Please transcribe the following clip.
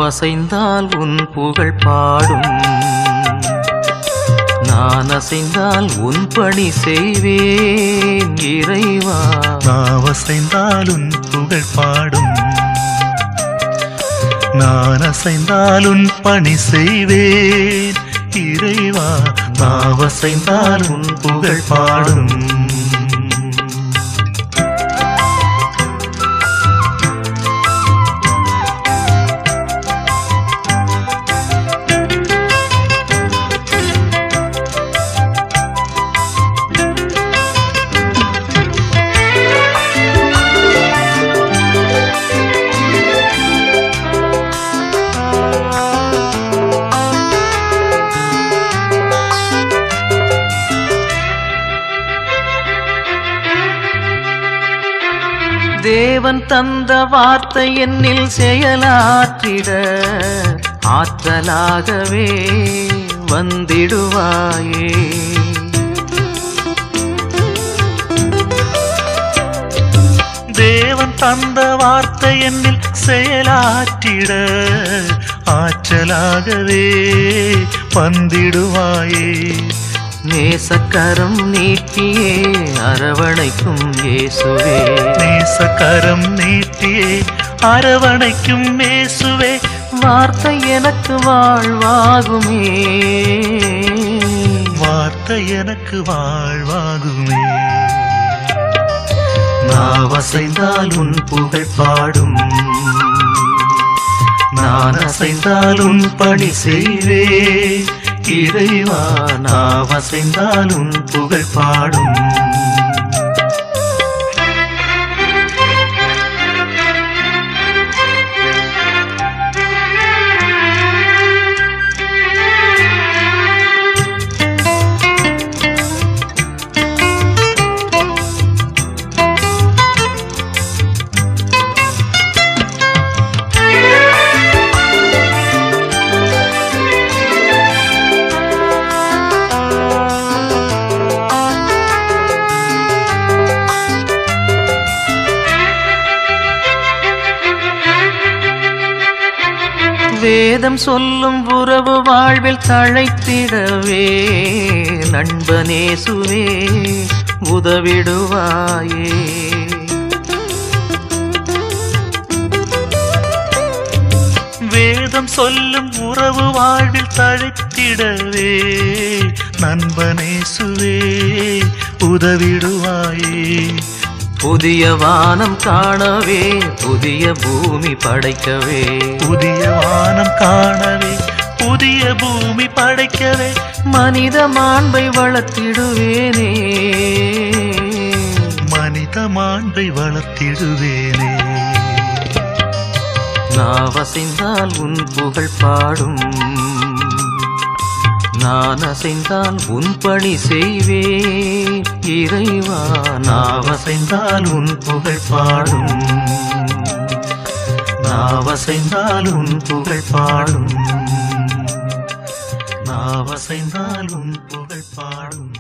நாவசைந்தால் உன் புகழ் பாடும், நான் அசைந்தால் உன் பணி செய்வேன் இறைவா. நாவசைந்தால் உன் புகழ் பாடும், நான் அசைந்தால் உன் பணி செய்வேன் இறைவா. நாவசைந்தால் உன் புகழ் பாடும். தேவன் தந்த வார்த்தை என்னில் செயலாற்றிட ஆற்றலாகவே வந்திடுவாயே. தேவன் தந்த வார்த்தை என்னில் செயலாற்றிட ஆற்றலாகவே வந்திடுவாயே. நேசக்கரம் நீட்டியே அரவணைக்கும் இயேசுவே, நேசக்கரம் நீட்டியே அரவணைக்கும் இயேசுவே. வார்த்தை எனக்கு வாழ்வாகுமே, வார்த்தை எனக்கு வாழ்வாகுமே. நாவசைந்தால் உன் புகழ் பாடும், நான் அசைந்தால் உன் பணி செய்வேன் இறைவா. நாவசைந்தால் உன் புகழ் பாடும். வேதம் சொல்லும் உறவு வாழ்வில் தழைத்திடவே நண்பனேசுவே உதவிடுவாயே. வேதம் சொல்லும் உறவு வாழ்வில் தழைத்திடவே நண்பனேசுவே உதவிடுவாயே. புதிய வானம் காணவே புதிய பூமி படைக்கவே, புதிய வானம் காணவே புதிய பூமி படைக்கவே. மனித மாண்பை வளர்த்திடுவேனே, மனித மாண்பை வளர்த்திடுவேனே. நாவசைந்தால் உன் புகழ் பாடும், நான் அசைந்தால் உன் பணி செய்வேன் இறைவா. நாவசைந்தால் உன் புகழ் பாடும், நாவசைந்தால் உன் புகழ் பாடும், நாவசைந்தால் உன் புகழ் பாடும்.